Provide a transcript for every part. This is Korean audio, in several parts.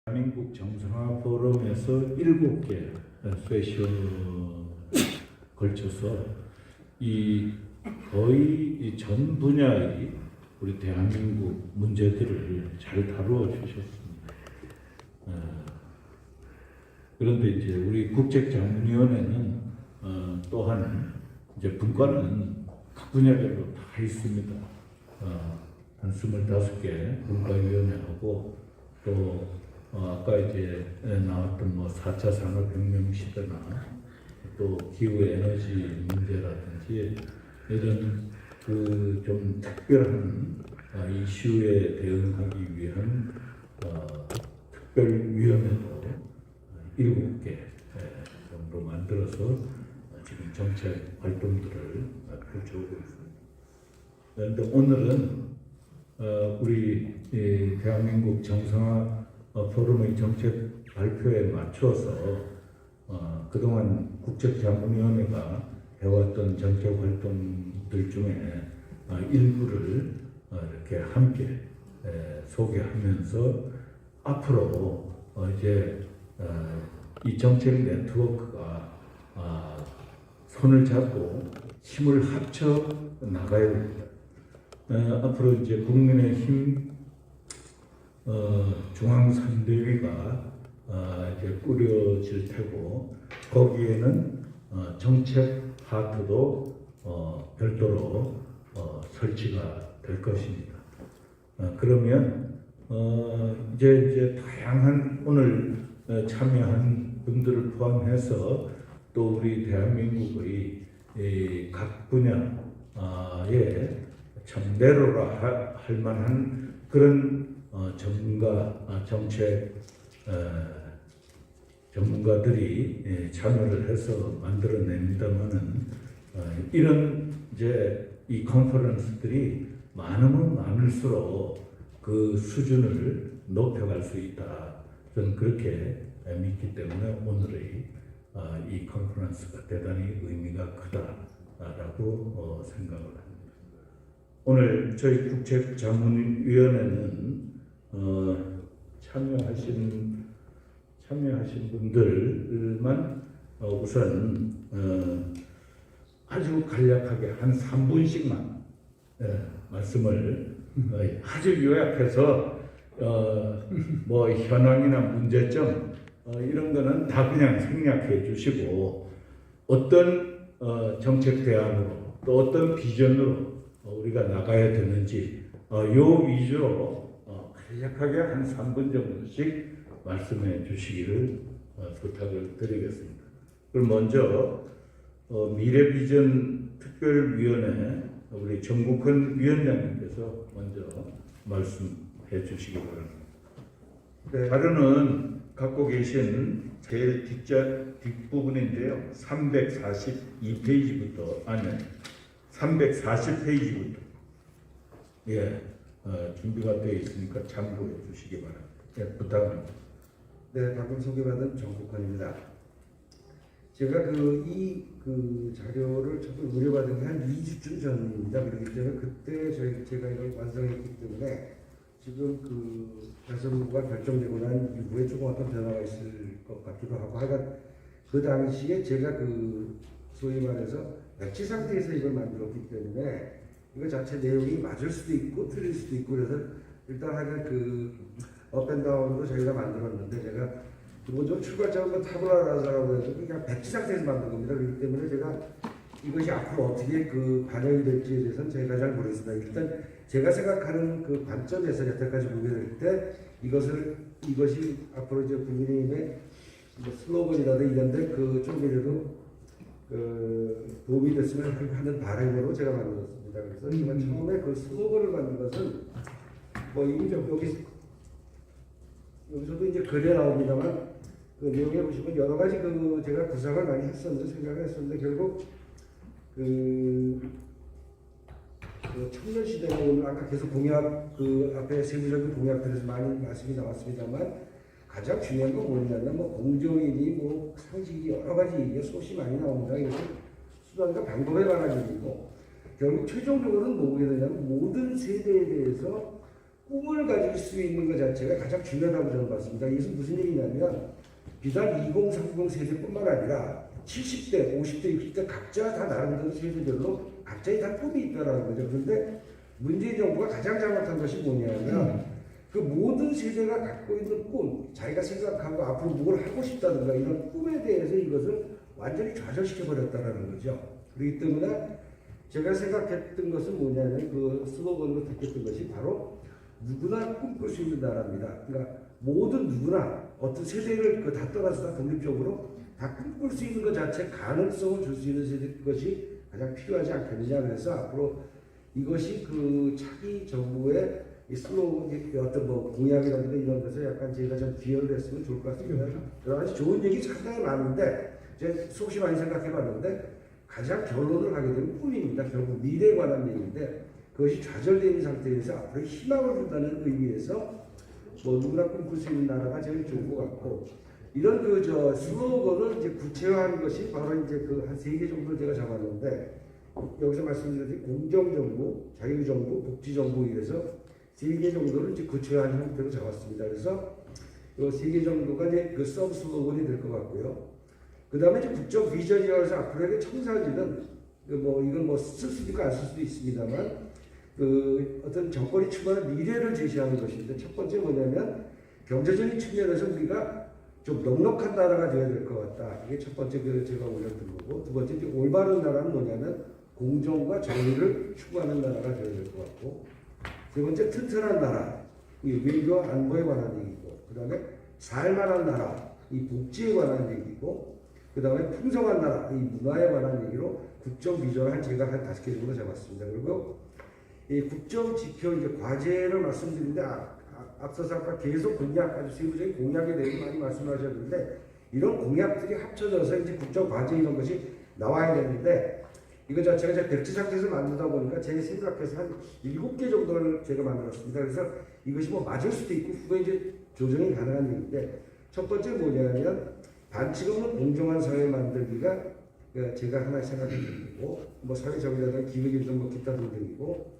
대한민국 정상화 포럼에서 7개 세션에 걸쳐서 거의 전 분야의 우리 대한민국 문제들을 잘 다루어 주셨습니다. 그런데 이제 우리 국책자문위원회는 또한 이제 분과는 각 분야별로 다 있습니다. 한 25개 분과위원회하고 또 아까 이제 나왔던 뭐 4차 산업혁명 시대나 또 기후 에너지 문제라든지 이런 그 좀 특별한 이슈에 대응하기 위한 특별위원회도 7개 정도 만들어서 지금 정책 활동들을 펼쳐오고 있습니다. 그런데 오늘은 우리 대한민국 정상화 포럼의 정책 발표에 맞춰서 그동안 국책자문위원회가 해왔던 정책 활동들 중에 일부를 이렇게 함께 소개하면서 앞으로 이제 이 정책 네트워크가 손을 잡고 힘을 합쳐 나가야 됩니다. 앞으로 이제 국민의힘 중앙선대위가 이제 꾸려질 테고 거기에는 정책 파트도 별도로 설치가 될 것입니다. 그러면 이제 다양한 오늘 참여한 분들을 포함해서 또 우리 대한민국의 각 분야에 참 내로라 할 만한 그런 전문가 정책 전문가들이 참여를 해서 만들어냅니다만은 이런 이제 이 컨퍼런스들이 많으면 많을수록 그 수준을 높여갈 수 있다. 저는 그렇게 믿기 때문에 오늘의 이 컨퍼런스가 대단히 의미가 크다라고 생각을 합니다. 오늘 저희 국책자문위원회는 참여하신 분들만 우선 아주 간략하게 한 3분씩만 말씀을 아주 요약해서 뭐 현황이나 문제점 이런 거는 다 그냥 생략해 주시고 어떤 정책 대안으로 또 어떤 비전으로 우리가 나가야 되는지 요 위주로 간략하게 한 3분 정도씩 말씀해 주시기를 부탁을 드리겠습니다. 그럼 먼저 미래비전 특별위원회 우리 정국헌 위원장님께서 먼저 말씀해 주시기 바랍니다. 네. 자료는 갖고 계신 제일 뒷부분인데요. 342페이지부터 아니 340페이지부터 준비가 되어 있으니까 참고해 주시기 바랍니다. 부탁합니다. 네, 방금 소개받은 정국헌입니다. 제가 이 자료를 처음 의뢰받은 게 한 2주쯤 전입니다. 그렇기 때문에 그때 제가 이걸 완성했기 때문에 지금 배설구가 결정되고 난 이후에 조금 어떤 변화가 있을 것 같기도 하고 하여간 그 당시에 제가 소위 말해서 백지 상태에서 이걸 만들었기 때문에 이거 자체 내용이 맞을 수도 있고 틀릴 수도 있고 그래서 일단 하여간 업앤다운으로 저희가 만들었는데 제가 기본적으로 출발점은 타블라라고 해서 그냥 백지 상태에서 만든 겁니다. 그렇기 때문에 제가 이것이 앞으로 어떻게 반영이 될지에 대해서는 제가 잘 모르겠습니다. 일단 제가 생각하는 관점에서 여태까지 보게 될 때 이것이 앞으로 이제 국민의힘의 슬로건이라든 이런데 쪽에도 도움이 됐으면 하는 바람으로 제가 만들었습니다. 그래서 제가 처음에 슬로건을 만든 것은 이미 여기서도 이제 글에 나옵니다만 내용에 보시면 여러 가지 제가 구상을 많이 생각을 했었는데 결국 청년 시대가 오늘 아까 계속 공약 앞에 세부적인 공약들에서 많이 말씀이 나왔습니다만 가장 중요한 건 뭐냐면 공정이니 상식이 여러 가지 소시 많이 나옵니다. 그래서 수단과 방법에 관한 얘기고 결국 최종적으로는 뭐게 되냐면 모든 세대에 대해서 꿈을 가질 수 있는 것 자체가 가장 중요하다고 저는 봤습니다. 이것은 무슨 얘기냐면 비단 2030 세대뿐만 아니라 70대, 50대, 60대 각자 다 나름대로 세대별로 각자의 다 꿈이 있다는 거죠. 그런데 문재인 정부가 가장 잘못한 것이 뭐냐면 그 모든 세대가 갖고 있는 꿈, 자기가 생각하고 앞으로 뭘 하고 싶다든가 이런 꿈에 대해서 이것을 완전히 좌절시켜 버렸다는 거죠. 그렇기 때문에 제가 생각했던 것은 뭐냐면 그 슬로건으로 택했던 것이 바로 누구나 꿈꿀 수 있는 나라입니다. 그러니까 모든 누구나 어떤 세대를 다 떠나서 다 독립적으로 다 꿈꿀 수 있는 것 자체 가능성을 줄 수 있는 세대 것이 가장 필요하지 않겠느냐. 그래서 앞으로 이것이 그 차기 정부의 이 슬로건 어떤 뭐 공약이라든가 이런 것을 약간 제가 좀 기여를 했으면 좋을 것 같습니다. 여러 가지 좋은 얘기 상당히 많은데 제가 속시 많이 생각해봤는데 가장 결론을 하게 되면 꿈입니다. 결국 미래에 관한 얘기인데 그것이 좌절된 상태에서 앞으로 희망을 준다는 의미에서 뭐 누구나 꿈꿀 수 있는 나라가 제일 좋은 것 같고 이런 그 저 슬로건을 이제 구체화한 것이 바로 이제 그 한 3개 정도 제가 잡았는데 여기서 말씀드렸듯이 공정정부, 자유정부, 복지정부 이래서 3개 정도를 이제 구체화한 형태로 잡았습니다. 그래서 이 3개 정도가 이제 그 서브 슬로건이 될 것 같고요. 그 다음에 이제 국정 비전이라고 해서 앞으로의 청사진은 뭐 이건 뭐 쓸 수도 있고 안 쓸 수도 있습니다만 그 어떤 정권이 추구하는 미래를 제시하는 것인데 첫 번째 뭐냐면 경제적인 측면에서 우리가 좀 넉넉한 나라가 되어야 될 것 같다. 이게 첫 번째 그 제가 올렸던 거고 두 번째 이제 올바른 나라는 뭐냐면 공정과 정의를 추구하는 나라가 되어야 될 것 같고 세 번째 튼튼한 나라 이 외교와 안보에 관한 얘기고 그 다음에 살만한 나라 이 복지에 관한 얘기고 그 다음에 풍성한 나라, 이 문화에 관한 얘기로 국정 비전을 제가 한 5개 정도 잡았습니다. 그리고 이 국정 지표 이제 과제를 말씀드리는데 앞서서 아까 계속 공약, 아주 세부적인 공약에 대해서 많이 말씀하셨는데 이런 공약들이 합쳐져서 이제 국정 과제 이런 것이 나와야 되는데 이거 자체가 제가 백지 상태에서 만들다 보니까 제 생각해서 한 7개 정도를 제가 만들었습니다. 그래서 이것이 뭐 맞을 수도 있고 후에 이제 조정이 가능한 얘기인데 첫 번째 뭐냐면 반칙 없는 공정한 사회 만들기가 제가 하나의 생각이고 뭐 사회적이라든가 기회기준 뭐 기타 등등이고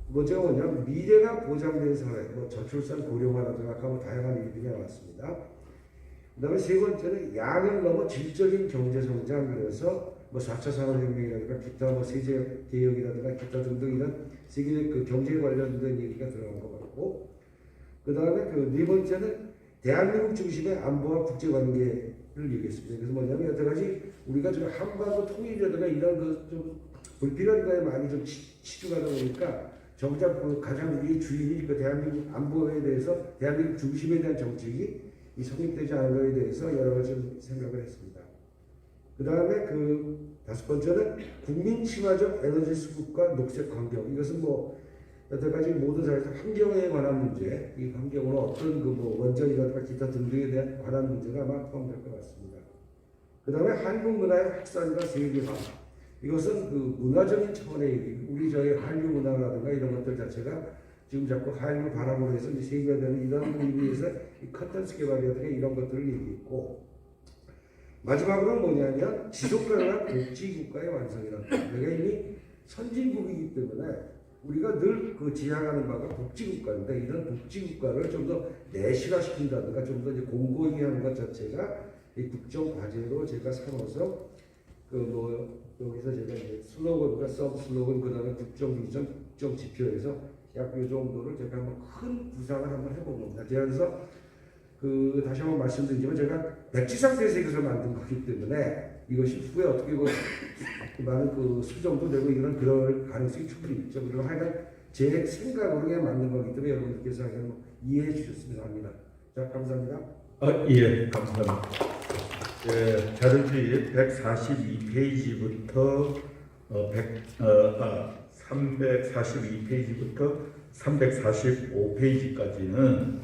두 번째가 뭐냐면 미래가 보장된 사회 뭐 저출산 고령화라든가 뭐 다양한 얘기들이 나왔습니다. 그 다음에 세 번째는 양을 넘어 질적인 경제 성장 그래서 뭐 4차 산업혁명이라든가 기타 뭐 세제 개혁이라든가 기타 등등 이런 세계 그 경제에 관련된 얘기가 들어간 것 같고 그 다음에 그 네 번째는 대한민국 중심의 안보와 국제관계를 얘기했습니다. 그래서 뭐냐면 여태까지 우리가 좀 한반도 통일이라든가 이런 그 좀 불필요한 거에 많이 좀 치중하다 보니까 정작 그 가장 우리의 주인이 그 대한민국 안보에 대해서 대한민국 중심에 대한 정책이 이 성립되지 않은 것에 대해서 여러 가지 좀 생각을 했습니다. 그 다음에 그 5번째는 국민 친화적 에너지 수급과 녹색 환경. 이것은 뭐 여태까지 모든 사회에서 환경에 관한 문제, 이 환경으로 어떤 그 뭐 원전이라든가 기타 등등에 대한 관한 문제가 아마 포함될 것 같습니다. 그 다음에 한국 문화의 확산과 세계화. 이것은 그 문화적인 차원의 얘기, 우리 저희 한류 문화라든가 이런 것들 자체가 지금 자꾸 한류 바람으로 해서 이제 세계화되는 이런 의미에서 이 컨텐츠 개발이라든가 이런 것들을 얘기했고 마지막으로는 뭐냐면 지속가능한 복지국가의 완성이랍니다. 내가 이미 선진국이기 때문에 우리가 늘 그 지향하는 바가 복지국가인데 이런 복지국가를 좀 더 내실화시킨다든가 좀 더 이제 공고히 하는 것 자체가 이 국정 과제로 제가 삼아서 그 뭐 여기서 제가 이제 슬로건과 서브 슬로건 그다음에 국정 비전, 국정 지표에서 약 이 정도를 제가 한번 큰 구상을 한번 해본 겁니다. 제가 그래서 그 다시 한번 말씀드리지만 제가 백지 상태에서 이것을 만든 거기 때문에 이것이 후에 어떻게 그 많은 그 수정도 되고 이런 그럴 가능성이 충분히 있죠. 그리고 하여간 제 생각으로 만든 거기 때문에 여러분들께서 뭐 이해해 주셨으면 합니다. 자, 감사합니다. 예, 감사합니다. 예, 자료지 142페이지부터 342페이지부터 345페이지까지는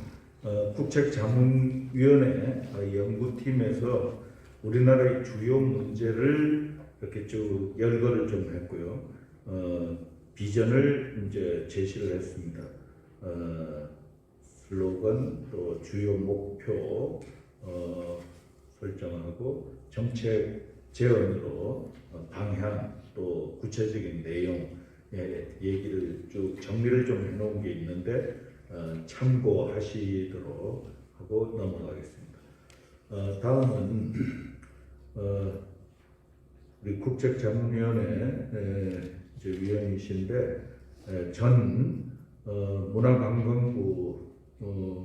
국책자문위원회 연구팀에서 우리나라의 주요 문제를 이렇게 쭉 열거를 좀 했고요. 비전을 이제 제시를 했습니다. 슬로건 또 주요 목표 설정하고 정책 제언으로 방향 또 구체적인 내용 얘기를 쭉 정리를 좀 해놓은 게 있는데 참고하시도록 하고 넘어가겠습니다. 다음은 우리 국책자문위원회 위원이신데 전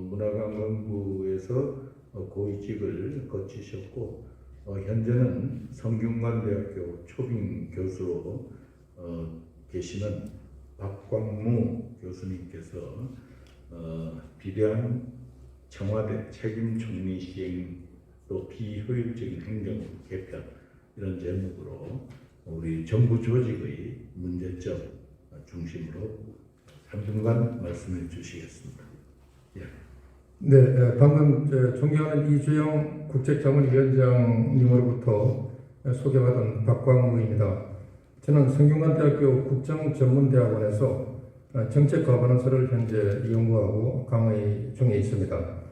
문화관광부에서 고위직을 거치셨고 현재는 성균관대학교 초빙 교수로 계시는 박광무 교수님께서 비대한 청와대 책임 총리 시행 또 비효율적인 행정 개편 이런 제목으로 우리 정부 조직의 문제점 중심으로 3분간 말씀해 주시겠습니다. 예. 네, 방금 존경하는 이주영 국책자문위원장님으로부터 소개받은 박광무입니다. 저는 성균관대학교 국정전문대학원에서 정책 가버넌스를 현재 연구하고 강의 중에 있습니다.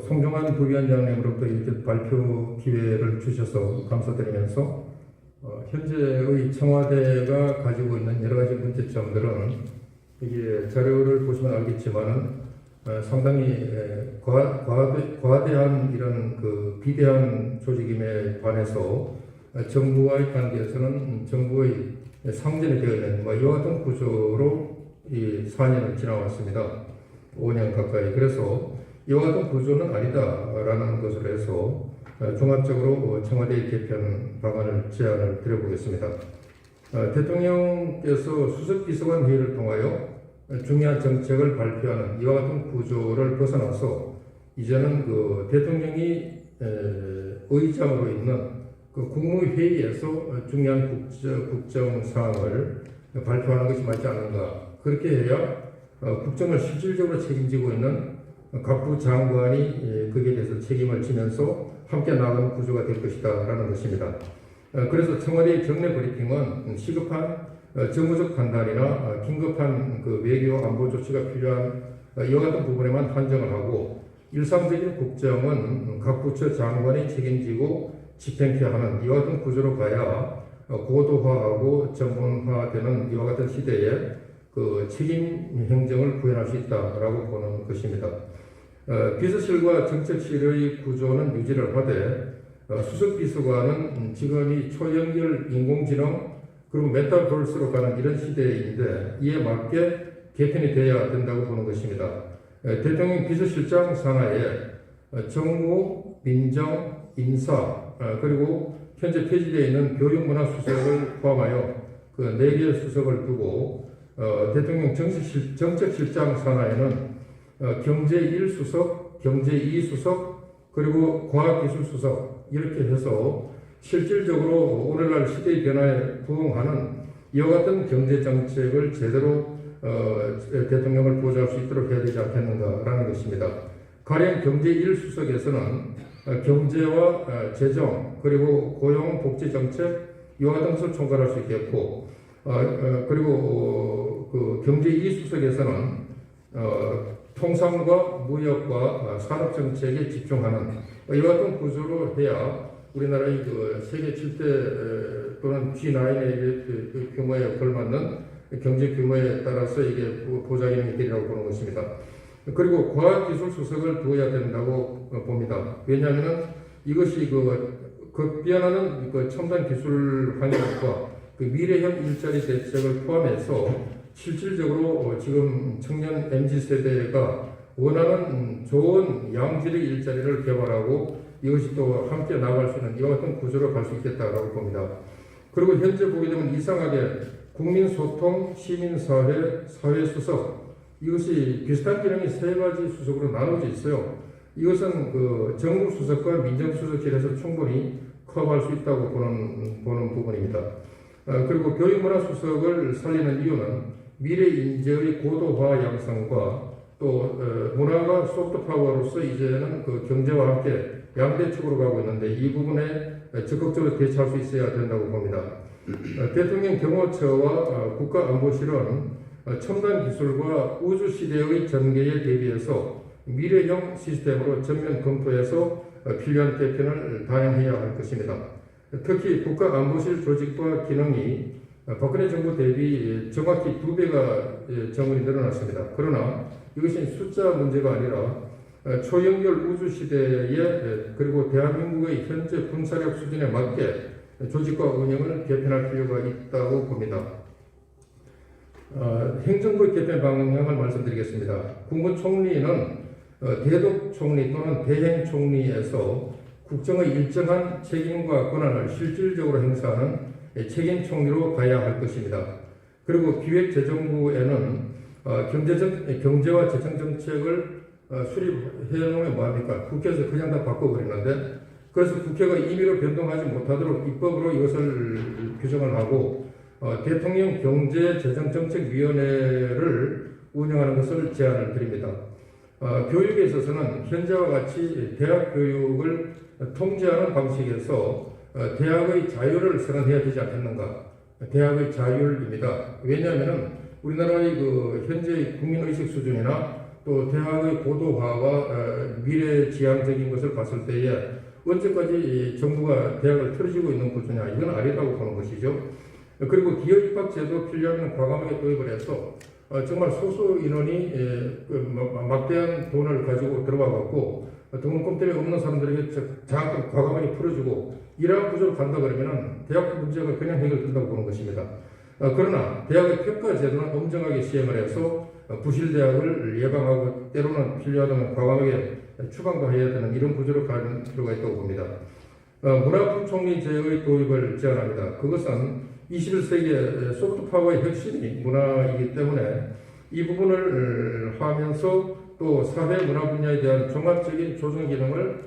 송종환 부위원장님으로부터 이렇게 발표 기회를 주셔서 감사드리면서 현재의 청와대가 가지고 있는 여러 가지 문제점들은 이게 자료를 보시면 알겠지만은 상당히 과대한 이런 그 비대한 조직임에 반해서 정부와의 관계에서는 정부의 상전이 되어 있는 이와 같은 구조로 이 4년을 지나왔습니다. 5년 가까이. 그래서 이와 같은 구조는 아니다라는 것으로 해서 종합적으로 청와대의 개편 방안을 제안을 드려보겠습니다. 대통령께서 수석비서관 회의를 통하여 중요한 정책을 발표하는 이와 같은 구조를 벗어나서 이제는 그 대통령이 의장으로 있는 그 국무회의에서 중요한 국정 사항을 발표하는 것이 맞지 않는가. 그렇게 해야 국정을 실질적으로 책임지고 있는 각부 장관이 거기에 대해서 책임을 지면서 함께 나가는 구조가 될 것이다라는 것입니다. 그래서 청와대의 정례 브리핑은 시급한 정무적 판단이나 긴급한 그 외교 안보 조치가 필요한 이와 같은 부분에만 한정을 하고 일상적인 국정은 각 부처 장관이 책임지고 집행해야 하는 이와 같은 구조로 가야 고도화하고 전문화되는 이와 같은 시대에 그 책임 행정을 구현할 수 있다라고 보는 것입니다. 비서실과 정책실의 구조는 유지를 하되 수석비서관은 지금이 초연결 인공지능 그리고 메타버스로 가는 이런 시대인데 이에 맞게 개편이 되어야 된다고 보는 것입니다. 대통령 비서실장 산하에 정무, 민정, 인사 그리고 현재 폐지되어 있는 교육문화수석을 포함하여 그 4개의 수석을 두고 대통령 정책실장 산하에는 경제 1수석, 경제 2수석 그리고 과학기술수석 이렇게 해서 실질적으로 오늘날 시대의 변화에 부응하는 이와 같은 경제정책을 제대로 대통령을 보좌할 수 있도록 해야 되지 않겠는가라는 것입니다. 가령 경제 1수석에서는 경제와 재정 그리고 고용복지정책 이와 같은 것을 총괄할 수 있겠고 그리고 그 경제 2수석에서는 통상과 무역과 산업정책에 집중하는 이와 같은 구조로 해야 우리나라의 그 세계 7대 또는 G9의 규모에 걸맞는 경제 규모에 따라서 이게 보좌기능이 되리라고 보는 것입니다. 그리고 과학기술수석을 두어야 된다고 봅니다. 왜냐하면 이것이 그 급변하는 그 첨단 기술 환경과 그 미래형 일자리 대책을 포함해서 실질적으로 지금 청년 MZ세대가 원하는 좋은 양질의 일자리를 개발하고 이것이 또 함께 나아갈 수 있는 이와 같은 구조로 갈 수 있겠다라고 봅니다. 그리고 현재 보게 되면 이상하게 국민소통, 시민사회, 사회수석 이것이 비슷한 기능이 3가지 수석으로 나눠져 있어요. 이것은 그 정무수석과 민정수석실에서 충분히 커버할 수 있다고 보는 부분입니다. 그리고 교육문화수석을 살리는 이유는 미래 인재의 고도화 양성과 또 문화가 소프트파워로서 이제는 그 경제와 함께 양대축으로 가고 있는데 이 부분에 적극적으로 대처할 수 있어야 된다고 봅니다. 대통령 경호처와 국가안보실은 첨단 기술과 우주 시대의 전개에 대비해서 미래형 시스템으로 전면 검토해서 필요한 개편을 단행해야 할 것입니다. 특히 국가안보실 조직과 기능이 박근혜 정부 대비 정확히 2배가 정원이 늘어났습니다. 그러나 이것이 숫자 문제가 아니라 초연결 우주 시대에 그리고 대한민국의 현재 군사력 수준에 맞게 조직과 운영을 개편할 필요가 있다고 봅니다. 행정부 개편 방향을 말씀드리겠습니다. 국무총리는 대독총리 또는 대행총리에서 국정의 일정한 책임과 권한을 실질적으로 행사하는 책임총리로 가야 할 것입니다. 그리고 기획재정부에는 경제와 재정정책을 수립해놓으면 뭐합니까? 국회에서 그냥 다 바꿔버리는데, 그래서 국회가 임의로 변동하지 못하도록 입법으로 이것을 규정을 하고 대통령 경제재정정책위원회를 운영하는 것을 제안을 드립니다. 교육에 있어서는 현재와 같이 대학 교육을 통제하는 방식에서 대학의 자유를 선언해야 되지 않겠는가? 대학의 자율입니다. 왜냐하면 우리나라의 현재의 국민의식 수준이나 또 대학의 고도화와 미래지향적인 것을 봤을 때에 언제까지 정부가 대학을 틀어지고 있는 구조냐, 이건 아니라고 보는 것이죠. 그리고 기업 입학제도 필요하면 과감하게 도입을 해서 정말 소수 인원이 막대한 돈을 가지고 들어와갖고 등록금 때문에 없는 사람들에게 장학금 과감하게 풀어주고 이러한 구조로 간다 그러면 대학 문제가 그냥 해결된다고 보는 것입니다. 그러나 대학의 평가 제도는 엄정하게 시행을 해서 부실대학을 예방하고 때로는 필요하다면 과감하게 추방도 해야 되는 이런 구조로 가는 필요가 있다고 봅니다. 문화부총리제의 도입을 제안합니다. 그것은 21세기의 소프트파워의 핵심이 문화이기 때문에 이 부분을 하면서 또 사회 문화 분야에 대한 종합적인 조정 기능을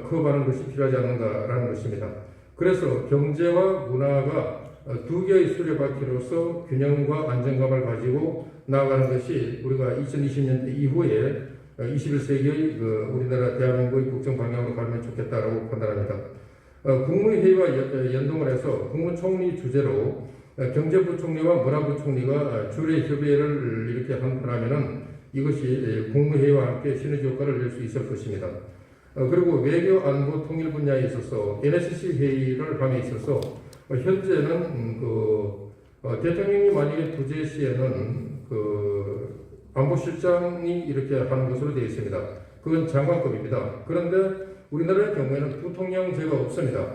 커버하는 것이 필요하지 않는가라는 것입니다. 그래서 경제와 문화가 두 개의 수레바퀴로서 균형과 안정감을 가지고 나아가는 것이 우리가 2020년대 이후에 21세기의 우리나라 대한민국의 국정 방향으로 가면 좋겠다라고 판단합니다. 국무회의와 연동을 해서 국무총리 주재로 경제부총리와 문화부총리가 주례 협의회를 이렇게 한다면 이것이 국무회의와 함께 시너지 효과를 낼 수 있을 것입니다. 그리고 외교 안보 통일 분야에 있어서 NSC 회의를 함에 있어서 현재는 대통령이 만약에 부재 시에는 안보실장이 이렇게 하는 것으로 되어 있습니다. 그건 장관급입니다. 그런데 우리나라의 경우에는 부통령제가 없습니다.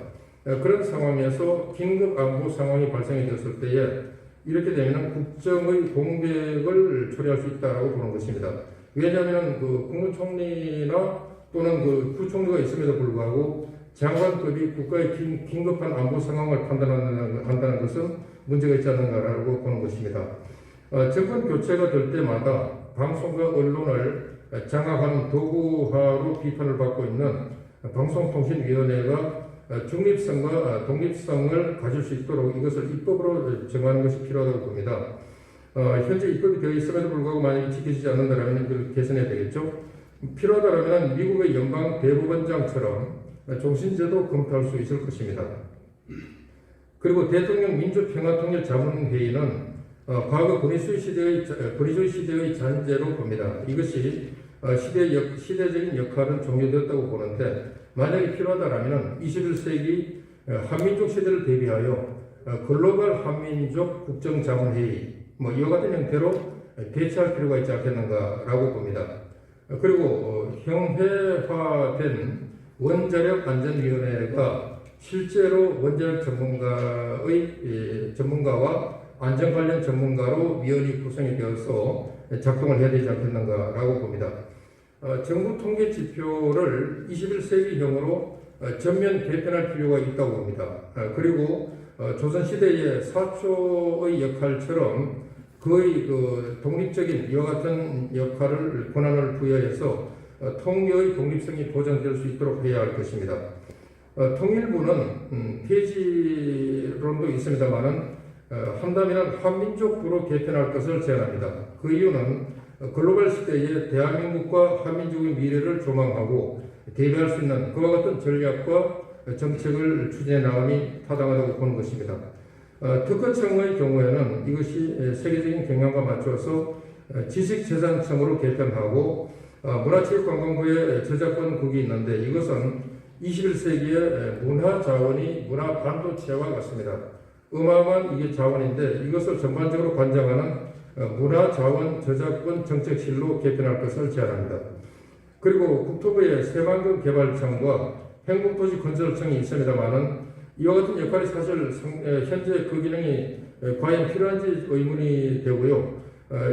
그런 상황에서 긴급 안보 상황이 발생이 되었을 때에 이렇게 되면 국정의 공백을 초래할 수 있다고 보는 것입니다. 왜냐하면 국무총리나 또는 부총리가 있음에도 불구하고 장관급이 국가의 긴급한 안보 상황을 판단한다는 것은 문제가 있지 않는가라고 보는 것입니다. 정권 교체가 될 때마다 방송과 언론을 장악하는 도구화로 비판을 받고 있는 방송통신위원회가 중립성과 독립성을 가질 수 있도록 이것을 입법으로 정하는 것이 필요하다고 봅니다. 현재 입법이 되어 있음에도 불구하고 만약에 지켜지지 않는다면 이걸 개선해야 되겠죠. 필요하다면 미국의 연방 대법원장처럼 종신제도 검토할 수 있을 것입니다. 그리고 대통령 민주평화통일자문회의는 과거 권위주의 시대의 잔재로 봅니다. 이것이 시대적인 역할은 종료되었다고 보는데 만약에 필요하다면 21세기 한민족 시대를 대비하여 글로벌 한민족 국정자문회의 이와 같은 형태로 대체할 필요가 있지 않겠는가라고 봅니다. 그리고 형해화된 원자력 안전위원회가 실제로 원자력 전문가와 안전 관련 전문가로 위원이 구성이 되어서 작동을 해야 되지 않겠는가라고 봅니다. 정부 통계 지표를 21세기형으로 전면 개편할 필요가 있다고 봅니다. 그리고 조선시대의 사초의 역할처럼 거의 독립적인 이와 같은 역할을 권한을 부여해서 통계의 독립성이 보장될 수 있도록 해야 할 것입니다. 통일부는 폐지론도 있습니다만은 한다면 한민족부로 개편할 것을 제안합니다. 그 이유는 글로벌 시대에 대한민국과 한민족의 미래를 조망하고 대비할 수 있는 그와 같은 전략과 정책을 추진해 나감이 타당하다고 보는 것입니다. 특허청의 경우에는 이것이 세계적인 경향과 맞춰서 지식재산청으로 개편하고 문화체육관광부의 저작권국이 있는데 이것은 21세기의 문화자원이 문화반도체와 같습니다. 어마어마한 이게 자원인데 이것을 전반적으로 관장하는 문화자원 저작권 정책실로 개편할 것을 제안합니다. 그리고 국토부의 새만금 개발청과 행복도시 건설청이 있습니다만은 이와 같은 역할이 사실 현재 그 기능이 과연 필요한지 의문이 되고요.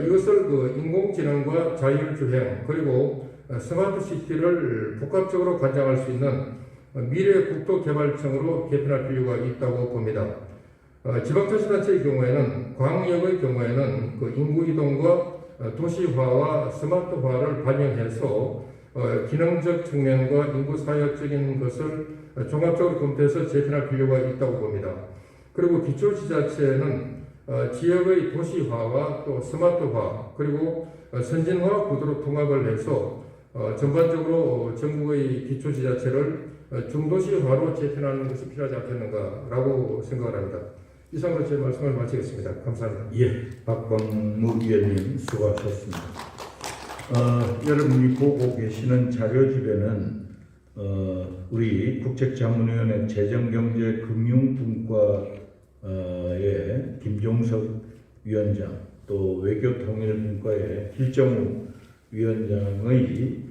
이것을 그 인공지능과 자율주행 그리고 스마트 시티를 복합적으로 관장할 수 있는 미래 국토개발청으로 개편할 필요가 있다고 봅니다. 지방자치단체의 경우에는 광역의 경우에는 그 인구이동과 도시화와 스마트화를 반영해서 기능적 측면과 인구사역적인 것을 종합적으로 검토해서 재편할 필요가 있다고 봅니다. 그리고 기초지자체는 지역의 도시화와 또 스마트화 그리고 선진화 구도로 통합을 해서 전반적으로 전국의 기초지자체를 중도시화로 재편하는 것이 필요하지 않겠는가라고 생각을 합니다. 이상으로 제 말씀을 마치겠습니다. 감사합니다. 예, 박광무 위원님 수고하셨습니다. 여러분이 보고 계시는 자료집에는 우리 국책자문위원회 재정경제금융분과의 김종석 위원장 또 외교통일분과의 길정우 위원장의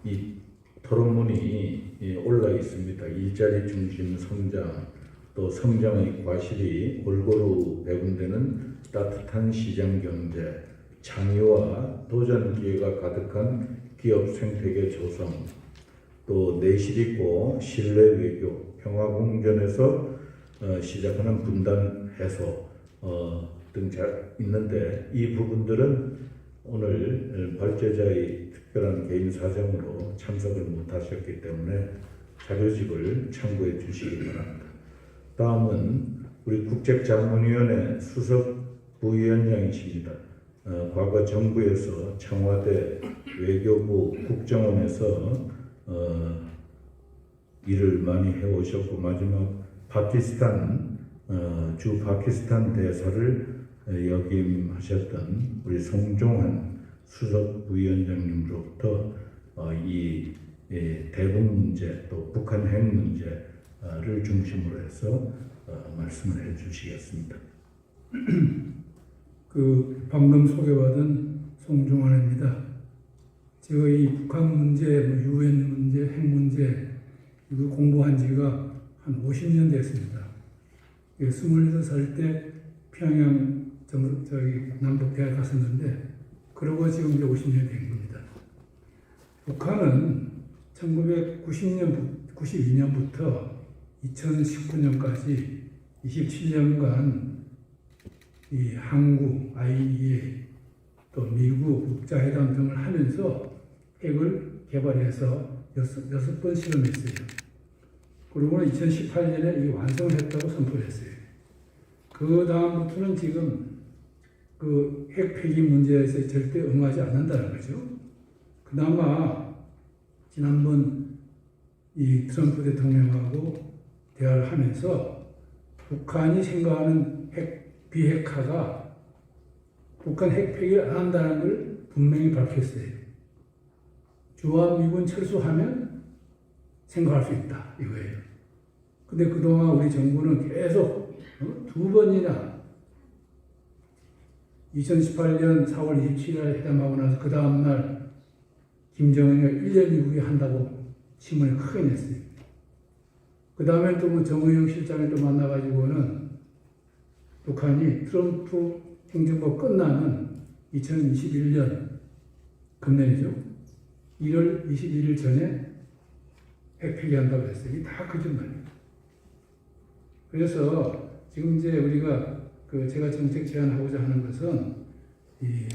이 토론문이 올라 있습니다. 일자리 중심 성장 또 성장의 과실이 골고루 배분되는 따뜻한 시장 경제, 창의와 도전 기회가 가득한 기업 생태계 조성, 또 내실 있고 신뢰 외교, 평화 공존에서 시작하는 분단 해소 등 잘 있는데 이 부분들은 오늘 발제자의 특별한 개인 사정으로 참석을 못하셨기 때문에 자료집을 참고해 주시기 바랍니다. 다음은 우리 국책자문위원회 수석 부위원장이십니다. 과거 정부에서 청와대, 외교부, 국정원에서 일을 많이 해오셨고 마지막 파키스탄 주 파키스탄 대사를 역임하셨던 우리 송종환 수석 부위원장님으로부터 이 대북 문제 또 북한 핵 문제를 중심으로 해서 말씀을 해주시겠습니다. 방금 소개받은 송종환입니다. 제가 이 북한 문제, 유엔 문제, 핵 문제 이거 공부한 지가 한 50년 됐습니다. 26살 때 평양 남북대학 갔었는데 그러고 지금 이제 50년 된 겁니다. 북한은 1992년부터 2019년까지 27년간 이 한국, IEA, 또 미국 국자회담 등을 하면서 핵을 개발해서 6번 실험했어요. 그리고는 2018년에 이 완성했다고 선포했어요. 그 다음부터는 지금 그 핵 폐기 문제에서 절대 응하지 않는다는 거죠. 그나마 지난번 이 트럼프 대통령하고 대화를 하면서 북한이 생각하는 비핵화가 북한 핵 폐기를 안 한다는 걸 분명히 밝혔어요. 주한미군 철수하면 생각할 수 있다 이거예요. 근데 그동안 우리 정부는 계속 2번이나 2018년 4월 27일 회담하고 나서 그 다음날 김정은이가 1년 이후에 한다고 신문을 크게 냈어요. 그 다음에 또 정의용 실장을 또 만나가지고는 북한이 트럼프 행정부 끝나는 2021년 금년이죠. 1월 21일 전에 핵 폐기한다고 했어요. 이게 다 거짓말이에요. 그래서 지금 이제 우리가 제가 정책 제안하고자 하는 것은 이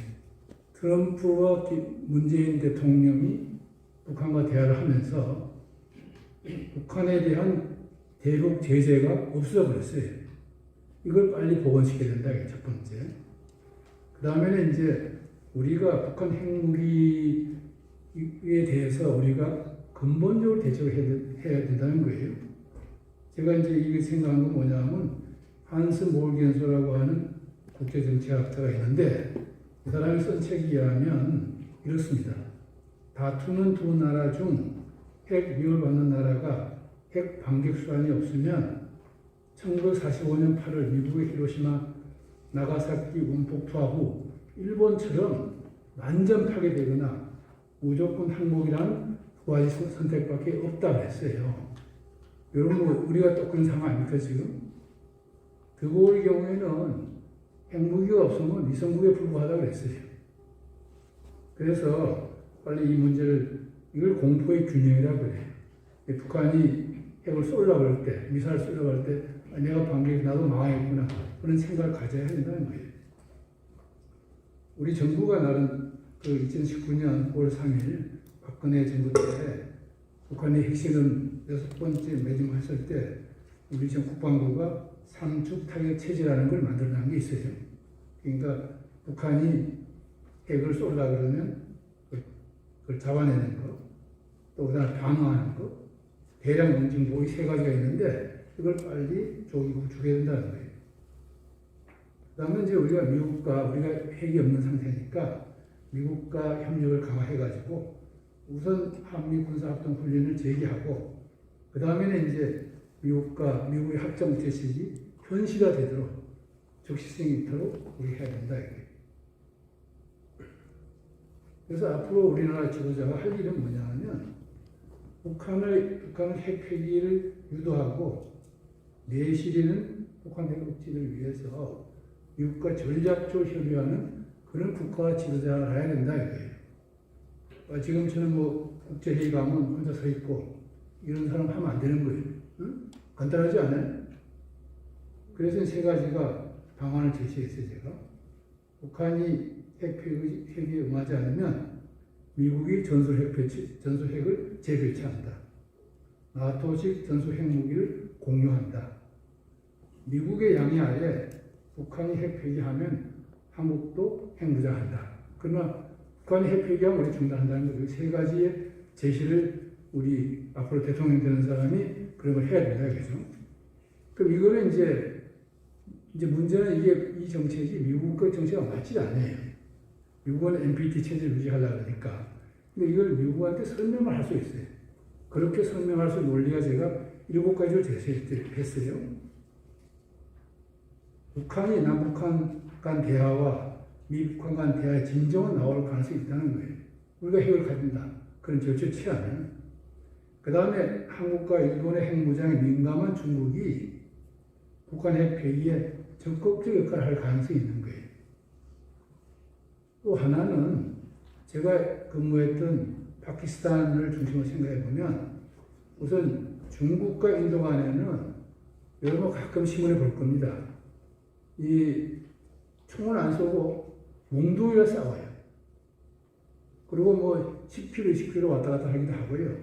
트럼프와 문재인 대통령이 북한과 대화를 하면서 북한에 대한 대북 제재가 없어져 버렸어요. 이걸 빨리 복원시켜야 된다. 이게 첫 번째. 그 다음에는 이제 우리가 북한 핵무기에 대해서 우리가 근본적으로 대처를 해야 된다는 거예요. 제가 이제 이게 생각한 건 뭐냐면 한스 몰겐소라고 하는 국제정치학자가 있는데 이 사람이 쓴 책에 의하면 이렇습니다. 다투는 두 나라 중 핵 위협을 받는 나라가 핵 반격 수단이 없으면 1945년 8월 미국의 히로시마 나가사키 원폭투하 후 일본처럼 완전 파괴되거나 무조건 항복이라는 두 가지 선택밖에 없다고 했어요. 여러분 우리가 똑같은 상황 아닙니까 지금? 드골의 경우에는 핵무기가 없으면 위성국에 불과하다고 그랬어요. 그래서 빨리 이 문제를 이걸 공포의 균형이라고 그래요. 북한이 핵을 쏘려고 할 때, 미사일 쏘려고 할 때 내가 반격해 나도 망하겠구나 그런 생각을 가져야 된다는 거예요. 우리 정부가 나름 그 2019년 5월 3일 박근혜 정부 때 북한의 핵실험 6번째 매진했을 때 우리 지금 국방부가 삼축 타격 체제라는 걸 만들어낸 게 있어요. 그러니까 북한이 핵을 쏘려고 그러면 그걸 잡아내는 거, 또 그다음에 방어하는 거, 대량 응징보 이 세 가지가 있는데 이걸 빨리 조기국 주게 된다는 거예요. 그다음에 이제 우리가 핵이 없는 상태니까 미국과 협력을 강화해가지고 우선 한미 군사합동 훈련을 재개하고 그 다음에는 이제 미국의 합정 제식이 현실화되도록 적시성이 있도록 우리 해야 된다 이거예요. 그래서 앞으로 우리나라 지도자가 할 일은 뭐냐 하면 북한의 핵 폐기를 유도하고 내실에는 북한 핵 억지를 위해서 미국과 전략적으로 협의하는 그런 국가 지도자가 해야 된다 이거예요. 지금처럼 국제회의 가면 혼자 서 있고 이런 사람 하면 안 되는 거예요. 응? 간단하지 않아요? 그래서 세 가지가 방안을 제시했어요 제가. 북한이 핵에 응하지 않으면 미국이 전술핵을 재배치한다. 나토식 전술핵무기를 공유한다. 미국의 양해 아래 북한이 핵 폐기하면 한국도 핵무장한다. 그러나 북한이 핵 폐기하면 우리 중단한다는 거죠. 세 가지의 제시를 우리 앞으로 대통령 되는 사람이 그런 걸 해야 된다. 그죠? 그럼 이거는 이제 문제는 이 정책이 미국의 정책과 맞지 않아요. 미국은 NPT 체제를 유지하려고 하니까. 근데 이걸 미국한테 설명을 할 수 있어요. 그렇게 설명할 수 있는 논리가 제가 7가지를 제시했어요. 북한이 남북한 간 대화와 미북한 간 대화의 진정은 나올 가능성이 있다는 거예요. 우리가 핵을 가진다. 그런 절차를 취하면. 그 다음에 한국과 일본의 핵무장에 민감한 중국이 북한 핵 폐기에 적극적 역할을 할 가능성이 있는 거예요. 또 하나는 제가 근무했던 파키스탄을 중심으로 생각해 보면 우선 중국과 인도 간에는 여러분 가끔 신문에 볼 겁니다. 이 총을 안 쏘고 몽둥이로 싸워요. 그리고 10km 왔다 갔다 하기도 하고요.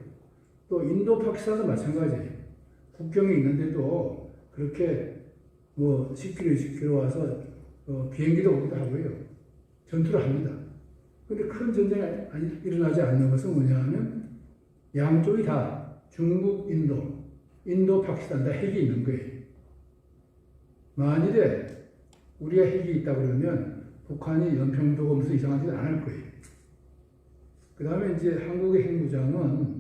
또 인도 파키스탄도 마찬가지예요. 국경이 있는데도 그렇게 10km 와서 비행기도 오기도 하고요. 전투를 합니다. 그런데 큰 전쟁이 일어나지 않는 것은 뭐냐 하면 양쪽이 다 중국, 인도, 파키스탄 다 핵이 있는 거예요. 만일에 우리가 핵이 있다 그러면 북한이 연평도가 무슨 이상한 짓을 안 할 거예요. 그 다음에 이제 한국의 핵무장은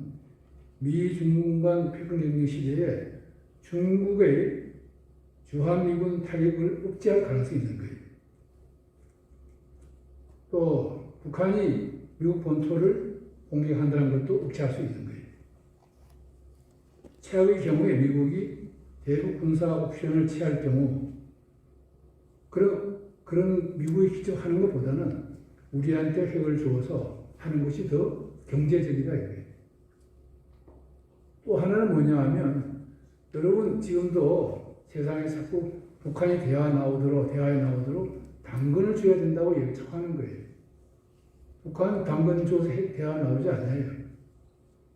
미, 중국 간 평화경쟁 시대에 중국의 주한미군 타격을 억제할 가능성이 있는 거예요. 또 북한이 미국 본토를 공격한다는 것도 억제할 수 있는 거예요. 최악의 경우에 미국이 대북 군사 옵션을 취할 경우 그런 미국이 직접 하는 것보다는 우리한테 핵을 주어서 하는 것이 더 경제적이다 이거예요. 또 하나는 뭐냐 하면 여러분 지금도 세상에 자꾸 북한이 대화에 나오도록 당근을 줘야 된다고 예측하는 거예요. 북한 당근 줘서 대화 나오지 않아요.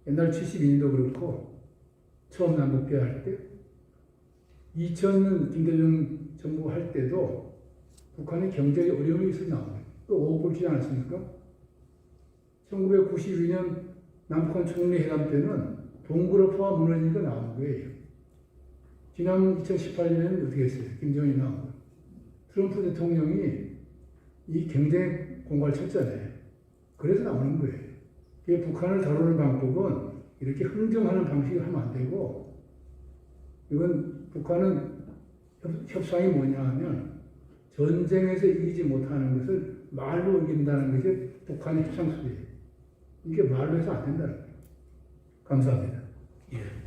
옛날 72년도 그렇고 처음 남북 대화할 때 2000년 김대중 정부 할 때도 북한의 경제적 어려움이 있어 나온 거예요. 또 5억 불 주지 않았습니까? 1992년 남북한 총리회담 때는 동그라프와 무너지니까 나온 거예요. 지난 2018년에는 어떻게 했어요? 김정일이 나온 거예요. 트럼프 대통령이 이 경쟁 공갈을 쳤잖아요. 그래서 나오는 거예요. 북한을 다루는 방법은 이렇게 흥정하는 방식을 하면 안 되고 이건 북한은 협상이 뭐냐 하면 전쟁에서 이기지 못하는 것을 말로 이긴다는 것이 북한의 주장수예요. 이게 말로 해서 안 된다는 거예요. 감사합니다. 예.